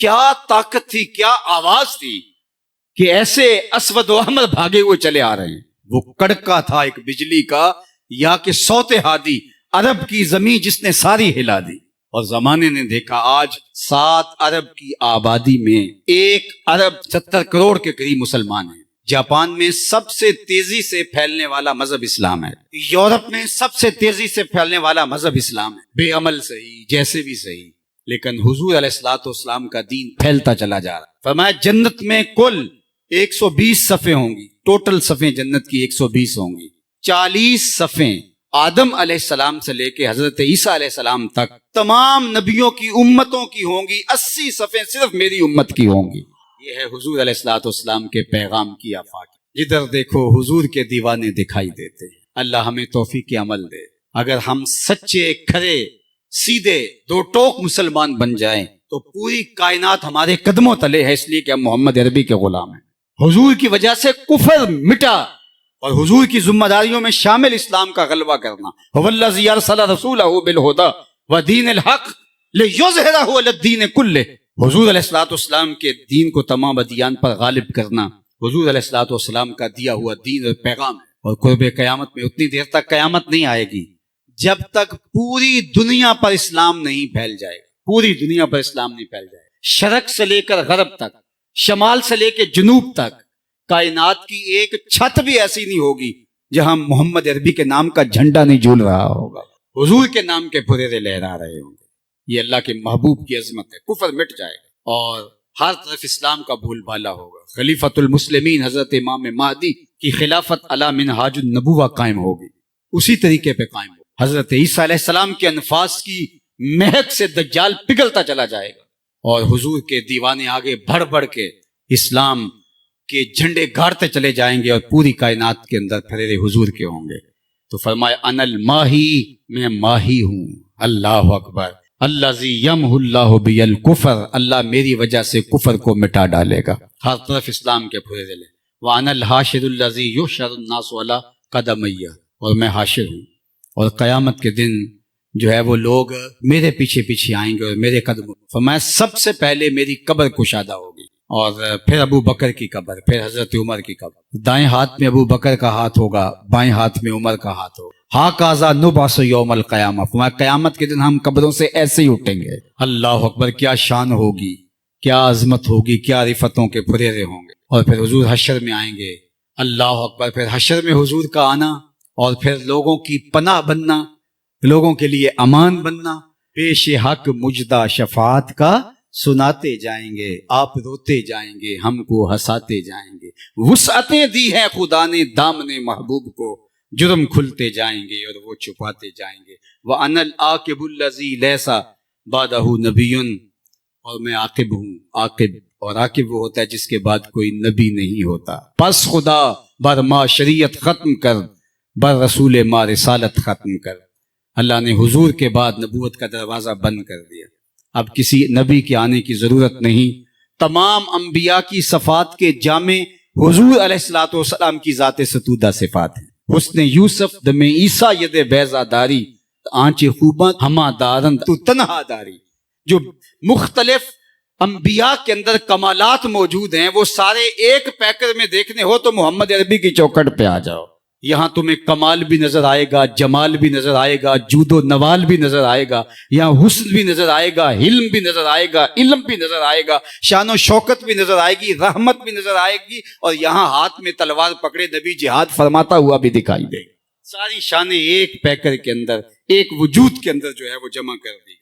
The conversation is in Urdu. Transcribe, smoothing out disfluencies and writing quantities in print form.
کیا طاقت تھی، کیا آواز تھی کہ ایسے اسود و احمر بھاگے ہوئے چلے آ رہے ہیں۔ وہ کڑکا تھا ایک بجلی کا، یا کہ صوت ہادی، عرب کی زمین جس نے ساری ہلا دی۔ اور زمانے نے دیکھا آج 7 ارب کی آبادی میں 1 ارب 70 کروڑ کے قریب مسلمان ہیں۔ جاپان میں سب سے تیزی سے پھیلنے والا مذہب اسلام ہے، یورپ میں سب سے تیزی سے پھیلنے والا مذہب اسلام ہے، بے عمل صحیح جیسے بھی صحیح، لیکن حضور علیہ الصلوۃ والسلام کا دین پھیلتا چلا جا رہا ہے۔ فرمایا جنت میں کل 120 صفیں ہوں گی، ٹوٹل صفیں جنت کی 120 ہوں گی۔ 40 صفیں آدم علیہ السلام سے لے کے حضرت عیسیٰ علیہ السلام تک تمام نبیوں کی امتوں کی ہوں گی، 80 صفیں صرف میری امت کی ہوں گی۔ یہ ہے حضور علیہ الصلوۃ والسلام کے پیغام کی آفاق۔ جدھر دیکھو حضور کے دیوانے دکھائی دیتے ہیں۔ اللہ ہمیں توفیق عمل دے۔ اگر ہم سچے کھرے سیدھے 2 ٹوک مسلمان بن جائیں تو پوری کائنات ہمارے قدموں تلے ہے، اس لیے کہ ہم محمد عربی کے غلام ہیں۔ حضور کی وجہ سے کفر مٹا، اور حضور کی ذمہ داریوں میں شامل اسلام کا غلبہ کرنا۔ هو الذی ارسل رسولہ بالہدی ودین الحق لیظہرہ علی الدین کلہ۔ حضور علیہ الصلوۃ والسلام کے دین کو تمام ادیان پر غالب کرنا حضور علیہ الصلوۃ والسلام کا دیا ہوا دین اور پیغام ہے۔ اور قرب قیامت میں اتنی دیر تک قیامت نہیں آئے گی جب تک پوری دنیا پر اسلام نہیں پھیل جائے گا، پوری دنیا پر اسلام نہیں پھیل جائے گا۔ شرق سے لے کر غرب تک، شمال سے لے کے جنوب تک، کائنات کی ایک چھت بھی ایسی نہیں ہوگی جہاں محمد عربی کے نام کا جھنڈا نہیں جھول رہا ہوگا، حضور کے نام کے پھریرے لہرا رہے ہوں گے۔ یہ اللہ کے محبوب کی عظمت ہے۔ کفر مٹ جائے گا اور ہر طرف اسلام کا بھول بھالا ہوگا۔ خلیفۃ المسلمین حضرت امام مہدی کی خلافت علی منہاج النبوہ قائم ہوگی، اسی طریقے پہ قائم ہوگی۔ حضرت عیسیٰ علیہ السلام کے انفاس کی مہک سے دجال پگھلتا چلا جائے گا، اور حضور کے دیوانے آگے بڑھ بڑھ کے اسلام کے جھنڈے گاڑتے چلے جائیں گے، اور پوری کائنات کے اندر پھریرے حضور کے ہوں گے۔ تو فرمایا انا الماہی، میں ماہی ہوں۔ اللہ اکبر۔ الذی یمحو اللہ بی الکفر، اللہ میری وجہ سے کفر کو مٹا ڈالے گا، ہر طرف اسلام کے پھریرے لے۔ وانا الحاشر الذی یحشر الناس علی قدمی، اور میں حاشر ہوں، اور قیامت کے دن جو ہے وہ لوگ میرے پیچھے پیچھے آئیں گے اور میرے قدم۔ فرمایا سب سے پہلے میری قبر کشادہ ہوگی، اور پھر ابو بکر کی قبر، پھر حضرت عمر کی قبر۔ دائیں ہاتھ میں ابو بکر کا ہاتھ ہوگا، بائیں ہاتھ میں عمر کا ہاتھ ہوگا۔ ہاکذا نبعث یوم القیامہ، فرمایا قیامت کے دن ہم قبروں سے ایسے ہی اٹھیں گے۔ اللہ اکبر، کیا شان ہوگی، کیا عظمت ہوگی، کیا رفتوں کے پھریرے ہوں گے۔ اور پھر حضور حشر میں آئیں گے۔ اللہ اکبر، پھر حشر میں حضور کا آنا، اور پھر لوگوں کی پناہ بننا، لوگوں کے لیے امان بننا، پیش حق مجدہ شفاعت کا سناتے جائیں گے، آپ روتے جائیں گے، ہم کو ہنساتے جائیں گے۔ وسعتیں دی ہے خدا نے دامن محبوب کو، جرم کھلتے جائیں گے اور وہ چھپاتے جائیں گے۔ وَأَنَا الْعَاقِبُ الَّذِي لَيْسَ بَعْدَهُ نَبِيٌّ، اور میں عاقب ہوں۔ عاقب، اور عاقب وہ ہوتا ہے جس کے بعد کوئی نبی نہیں ہوتا۔ پس خدا بر ما شریعت ختم کر، بر رسول ما رسالت ختم کر۔ اللہ نے حضور کے بعد نبوت کا دروازہ بند کر دیا، اب کسی نبی کے آنے کی ضرورت نہیں۔ تمام انبیاء کی صفات کے جامع حضور علیہ الصلوۃ والسلام کی ذات ستودہ صفات ہیں۔ حسن یوسف دم عیسیٰ ید بیضا داری، آنچ خوباں ہما دارند تو تنہا داری۔ جو مختلف انبیاء کے اندر کمالات موجود ہیں، وہ سارے ایک پیکر میں دیکھنے ہو تو محمد عربی کی چوکھٹ پہ آ جاؤ۔ یہاں تمہیں کمال بھی نظر آئے گا، جمال بھی نظر آئے گا، جود و نوال بھی نظر آئے گا، یہاں حسن بھی نظر آئے گا، حلم بھی نظر آئے گا، علم بھی نظر آئے گا، شان و شوکت بھی نظر آئے گی، رحمت بھی نظر آئے گی، اور یہاں ہاتھ میں تلوار پکڑے نبی جہاد فرماتا ہوا بھی دکھائی دے گا۔ ساری شانیں ایک پیکر کے اندر، ایک وجود کے اندر جو ہے وہ جمع کر دی گئی۔